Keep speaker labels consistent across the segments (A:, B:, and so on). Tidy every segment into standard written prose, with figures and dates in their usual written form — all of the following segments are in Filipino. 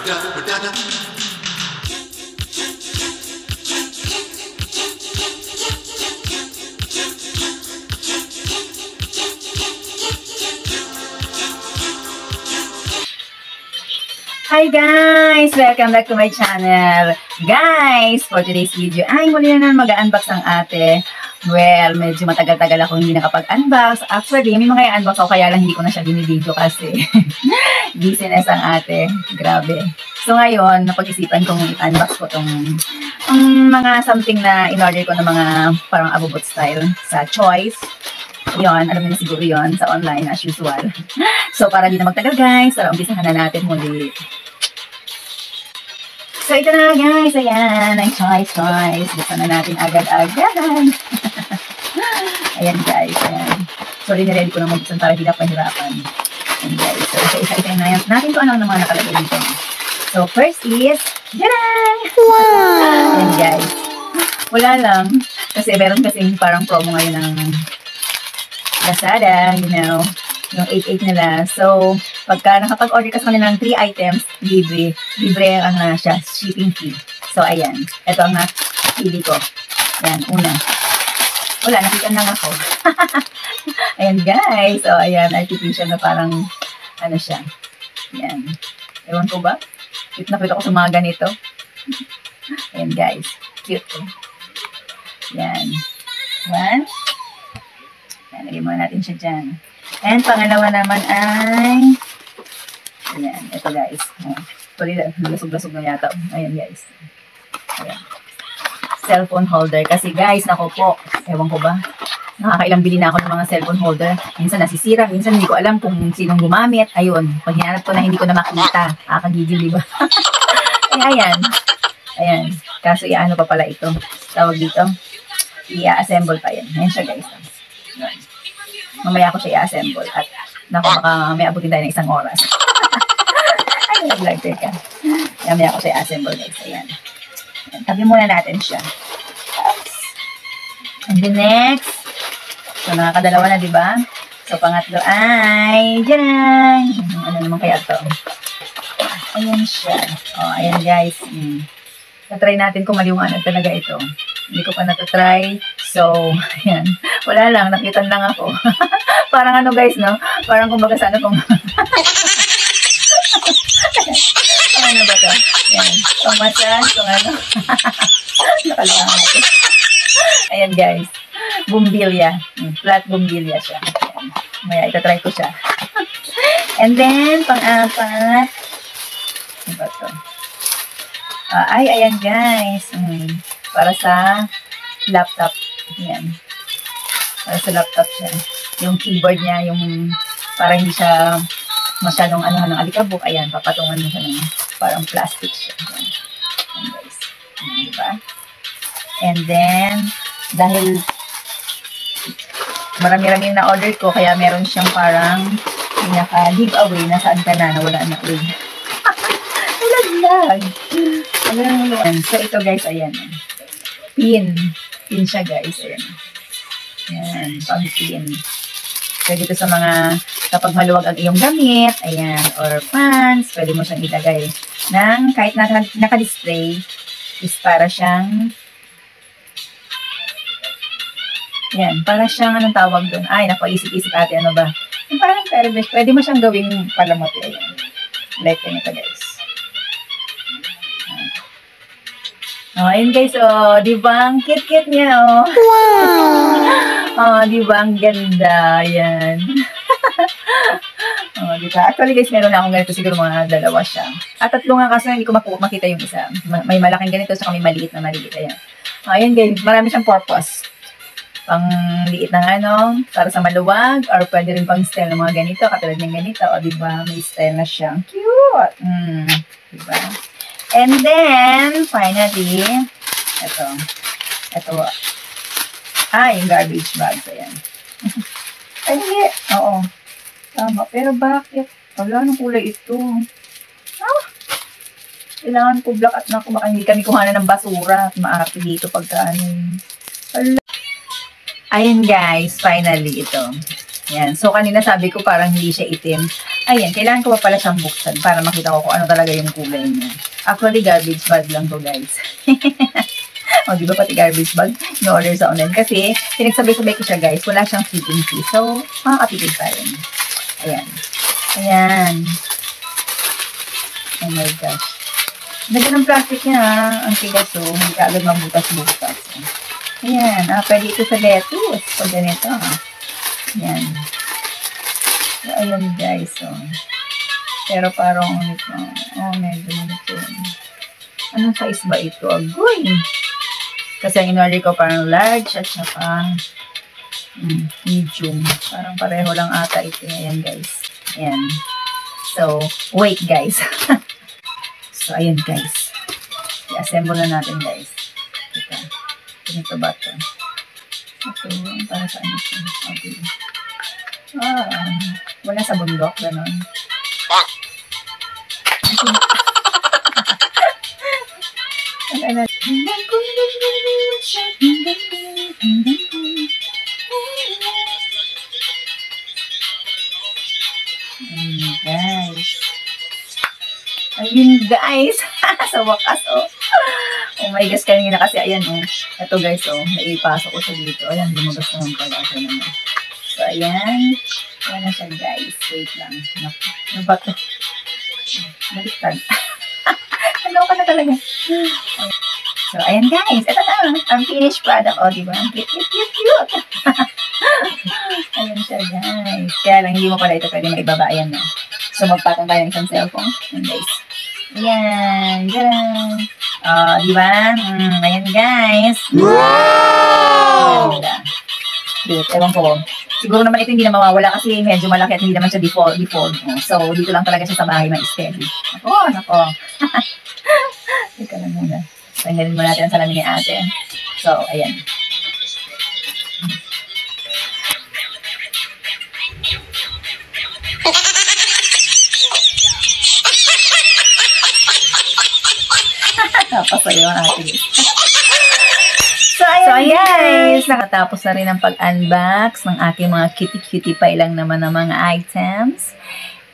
A: Hi guys! Welcome back to my channel. Guys, for today's video ay muli na naman mag-unbox ang ate. Well, medyo matagal-tagal ako hindi nakapag-unbox. Actually, may mga i-unbox ako kaya lang hindi ko na siya binibideo kasi business ang ate. Grabe. So ngayon, napag-isipan kong i-unbox ko tong mga something na in-order ko ng mga parang abubot style sa Choice. Yon, alam niyo na siguro yon sa online as usual. So, para di na magtagal guys, tara umpisahan na natin muli. So, ito na guys, ayan, ang Choice. Buksan na natin agad-agad. Ayan guys, ayan. Sorry, niready ko na magbuksan para hindi na pahirapan. Ayan guys, so isa-isa na natin kung ano mga nakalagay dito. So, first is, jaran! Wow! Ayan guys. Wala lang, kasi meron kasing parang promo ngayon ng Lazada, you know, yung 8.8 nila. So, pagka nakapag-order ka sa kanila ng 3 items, libre ang siya, shipping fee. So, ayan. Ito ang napili ko. Ayan, una. Wala, nakita lang ako. Ayan, guys. So, ayan, artificial na parang, ano siya. Ayan. Ewan ko ba? Cute na cute ako sa mga ganito. Ayan, guys. Cute ko. Ayan. One. Lagyan muna natin siya dyan. And pangalawa naman ay ayan, ito guys. Sorry, lasog-lasog na yata. Ayan guys. Ayan. Cellphone holder. Kasi guys, naku po, ewan ko ba, nakakailang bili na ako ng mga cellphone holder. Minsan nasisira, minsan hindi ko alam kung sinong gumamit. Ayun, pag hinanap ko na hindi ko na makita. Kakagigil, diba? Ayan. Ayan. Kaso iaano pa pala ito. Tawag dito. I-assemble pa yan. Ayan siya guys. Mamaya ko siya i-assemble at naku, baka may abutin tayo ng 1 oras. Ay, nag-vlog ka. Mamaya ko siya i-assemble guys. Ayan. Tabi muna natin siya. And the next, so nakakadalawa na, diba? So pangatlo ay dyan. Ano naman kaya to? Ayan siya. O, ayan guys. Na-try natin kung maliwanag talaga ito. Hindi ko pa natatry. So, ayan. Wala lang. Nakitan lang ako. Parang ano guys, no? Parang kumbaga sana kung... ano ba to? Ayan. Pang-massage. Kung ano. Nakalangan natin. Ayan guys. Bumbilya. Flat bumbilya siya. Ayan. Maya, itatry ko siya. And then, pang-apat. Ano ba to? Ay, ayan guys. Para sa laptop. Ayan. Para sa laptop siya. Yung keyboard niya, yung parang hindi siya masyadong ano ng alikabok. Ayan, papatungan mo siya ng parang plastic siya. Ayan. Ayan guys. Ayan, diba? And then, dahil marami-rami na order ko, kaya meron siyang parang pinaka-giveaway na saan ka na, wala na ulit. Nalaglag. Ayan. So, ito guys, ayan. Pin siya guys. Ayan. Ayan, pang pin. Pwede ito sa mga, kapag maluwag ang iyong gamit, ayan, or pants, pwede mo siyang ilagay ng, kahit naka-display, is para siyang, ayan, para siyang, anong tawag doon? Ay, napaisip-isip ate, ano ba? Yung parang television, pwede mo siyang gawing palamote, ayan. Like ito guys. Oh, ayun guys, oh, di ba? Ang cute-cute niya, oh. Wow! Oh, di ba? Ang ganda, ayan. Oh, di ba? Actually guys, meron na akong ganito, siguro mga 2 siya. At 3 nga kasi hindi ko makita yung isa. May malaking ganito, saka may maliit, ayan. Oh, ayun guys, marami siyang purpose. Pang liit ng ano, para sa maluwag, or pwede rin pang style ng mga ganito, katulad ng ganito, o di ba? May style na siya. Cute! Di ba? And then, finally, ito. Yung garbage bag. Ayan. Ay, hindi. Oo. Tama. Pero bakit? Wala, anong kulay ito? Kailangan ko black at naku, baka hindi kami kuhanan ng basura at maarte dito pagka ano. Ayun guys, finally ito. Yan. So, kanina sabi ko parang hindi siya itim. Ayan, kailangan ko pa pala siyang buksan para makita ko kung ano talaga yung kulay niya. Actually, garbage bag lang to, guys. O, di ba pati garbage bag? No-order sa online. Kasi, pinagsabay-sabay ko siya, guys. Wala siyang shipping fee. So, makakatipid pa rin. Ayan. Ayan. Oh my gosh. Ganda ng plastic niya, ha? Ang tigas, so, hindi ka agad mabutas-butas. Ayan. Pwede ito sa lettuce. Pag ganito, ha? Ayan. So, ayan guys, so. Pero parang, medyo ito. Anong size ba ito? Agoy! Kasi ang in-order ko parang large at saka medium. Parang pareho lang ata ito. Ayan guys. Ayan. So, wait guys. So, ayan guys. I-assemble na natin guys. Ito. Ganito ba ito? Ito, para saan ito? Okay. Wala sa bundok, gano'n. Guys. Ayun guys. Sa wakas, oh. Oh my gosh, kanina kasi, ayan, oh. Ito guys, oh. Naipasok ko siya dito. Ayan, lumabas naman pala ako naman. So, ayan. Ayan na siya, guys. Wait lang. Ano ba ito? Baliktad. Ano ka na talaga? So, ayan, guys. Ito na. Ang finished product. O, diba? Ang cute, cute, cute, cute. Ayan siya, guys. Kaya lang, hindi mo pala ito pwede maibaba. Ayan na. So, magpatong tayo ng isang cellphone. Ayan, guys. Ayan. Diyan. O, diba? Ayan, guys. Wow! Cute. Ewan ko. Siguro naman ito hindi na mawawala kasi medyo malaki at hindi naman siya default. So, dito lang talaga siya sa bahay ma-steady. Nako. Teka lang muna. Tanggalin mo natin ang salamin ni ate. So, ayan. Napasayo ang ate. So, ayan guys, nakatapos na rin ang pag-unbox ng aking mga cutie-cutie pa ilang naman ng mga items.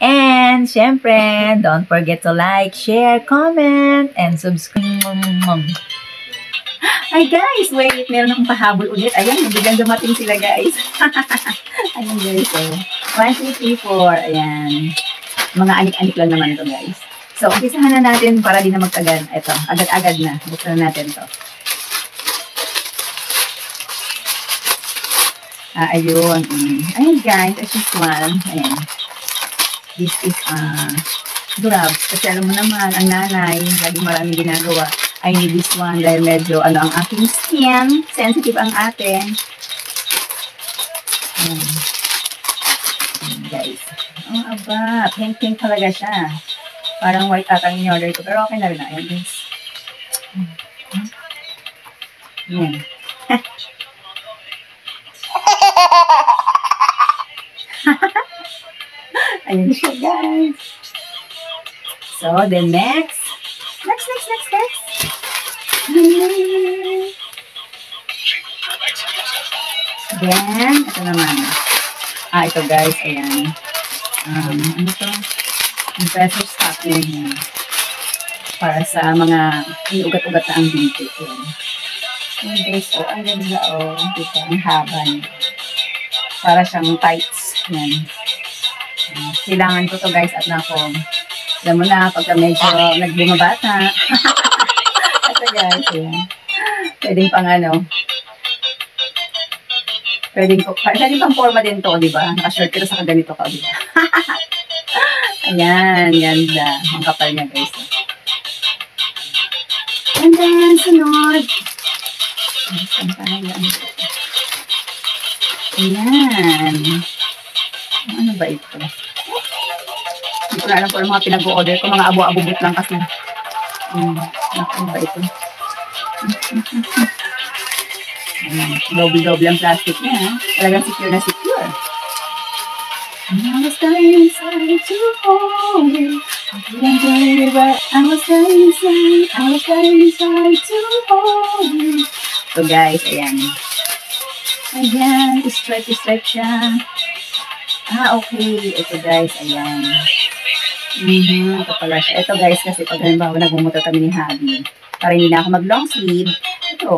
A: And, syempre, don't forget to like, share, comment, and subscribe. Ay guys, wait, meron akong pahabol ulit. Ayan, biglang dumating sila guys. Ayan guys, oh. 1, 2, 3, 4. Ayan. Mga anik-anik lang naman ito guys. So, umpisahan na natin para di na magtagal. Ito, agad-agad na. Buksan na natin ito. Ayun. Ayan guys, as usual. Ayan. This is gloves. Kasi alam mo naman, ang nanay, lagi maraming ginagawa. I need this one dahil medyo ang aking skin. Sensitive ang atin. Ayan. Ayan guys. Aba, pink-pink talaga siya. Parang white ata yung order ko. Pero okay na rin. Ayan guys. Ayan. Ayan siya, guys. So, the next. Next. Then, ito naman. Ito guys, ayan. Ano to? Impressive stocking niya. Para sa mga iugat-ugat na ang binti. Ayan guys, ang ganda, dito, ang haba niya. Para siyang tights. Yan. Kailangan ko to guys at nako. Alam mo na, pagka medyo nagbumabata. Ito guys, yan. Pwedeng pang pwedeng pang forma din to, di ba? Naka-shirt ka sa kaganito ka, di ba? Ayan, ganda. Ang kapal niya guys. And then, sunod. Ayan. Ano ba ito? Hindi ko na alam kung mga pinag-o-order ko. Mga abo-abubot lang kasi. Ano ba ito? Doble-doble ang plastic niya. Talagang secure na secure. I was dying inside to hold you. I was dying inside to hold you. So guys, ayan. Ayan, straight siya. Okay. Ito guys, ayan. Ito pala siya. Ito guys, kasi pag halimbawa nagmumotor kami ni Habi, para hindi na ako mag-long sleeve, ito.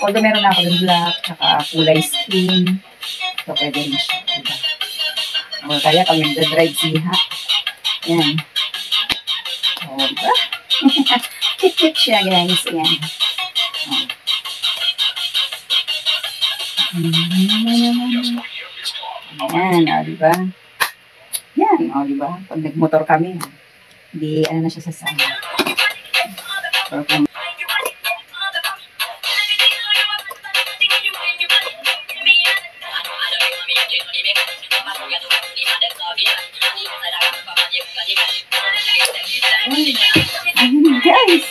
A: Although meron na ako ng black, tsaka kulay skin. So, pwede rin siya. Diba? O, kaya pag nagdadrive siya. Ayan. O, diba? Cute siya guys. Ayan. Ayan, o, diba? Yan, o, diba? Pag nagmotor kami, hindi, ano na siya sasama. So, kung ayun guys.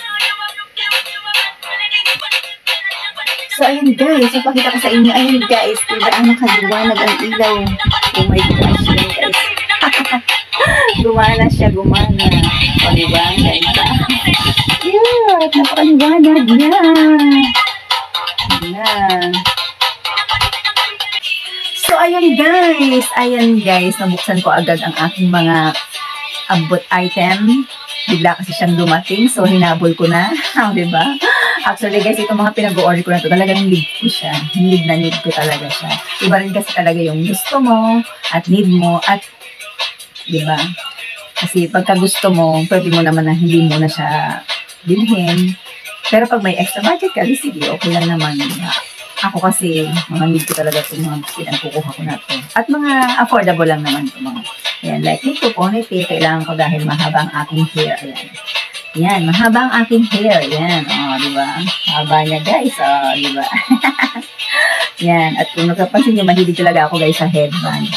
A: So, ayun guys. So, pakita ko sa inyo. Ayun guys. Diba ano kaliwanag ang ilaw. Oh my gosh. Ayun guys. Gumana siya. Gumana. O, diba? Ganda. Yeah. Napakaliwanag niya. Ayan. So, ayun guys. Ayan guys. Nabuksan ko agad ang aking mga abot item. Bigla kasi siyang dumating. So, hinabol ko na. Diba? Actually, guys, itong mga pinag-order ko na ito, talagang need ko siya. Need na need ko talaga siya. Iba rin kasi talaga yung gusto mo at need mo at, diba? Kasi pagka gusto mo, pwede mo naman na hindi mo na siya bilhin. Pero pag may extra budget ka, sige, okay lang naman. Diba? Ako kasi, mga need ko talaga itong mga pinagkukuha ko na ito. At mga affordable lang naman ito mga. Ayan, like ito, ponytail, kailangan ko dahil mahaba ang aking hair. Ayan. Yan, mahaba ang aking hair. Yan, o, diba? Haba niya, guys. O, diba? Yan, at kung nagkapansin niyo, mahilig talaga ako, guys, sa headband.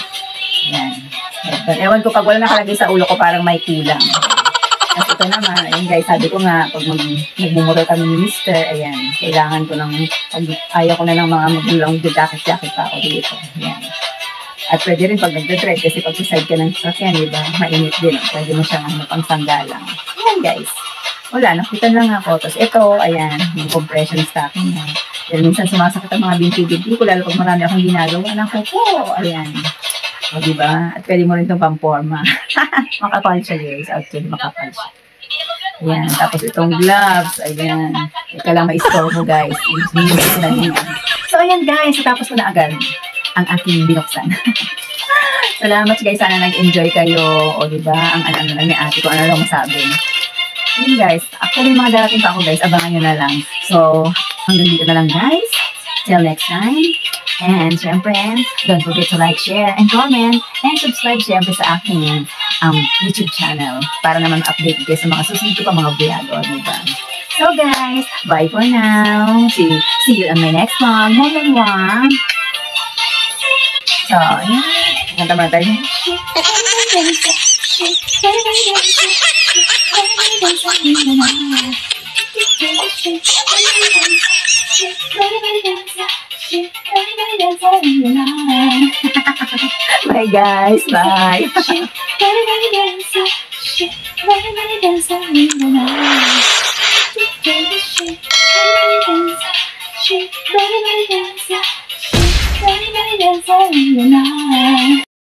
A: Yan, headband. Ewan ko, pag wala nakalagay sa ulo ko, parang may kulang. At ito naman, ayun, guys, sabi ko nga, pag nagmumura kami ni Mister, ayan, kailangan ko ng, ayaw ko na ng mga magulang, jacket pa ako dito. Yan. At pwede rin pag nagdadrive, kasi pag side ka ng sasakyan, diba? Mainit din. Pwede mo siyang pang sanggalang. Ayan, guys. Wala, nakitan lang ako. Tapos ito, ayan, yung compression stocking na. Dahil minsan sumasakit ang mga binti-binti ko, lalo pag marami akong ginagawa na ko po. Ayan. O, diba? At pwede mo rin itong pamporma. Makapal siya, guys. Actually, makapal siya. Ayan. Tapos itong gloves. Ayan. Ika lang ma-store mo, guys. So, ayan, guys. Tapos ko na agad ang aking binuksan. Salamat guys, sana nag-enjoy kayo. O diba, ang ano lang ni ate ko, ano lang masabi. Yun guys, actually mga darating pa ako guys, abangan nyo na lang. So, hanggang dito na lang guys. Till next time. And syempre, don't forget to like, share, and comment. And subscribe syempre sa aking YouTube channel. Para naman update kayo sa mga susunod ko pa mga vlog. O diba? So guys, bye for now. See you on my next vlog. Mwah! So, ayan. Kanta muna tayo. Bye guys. Bye.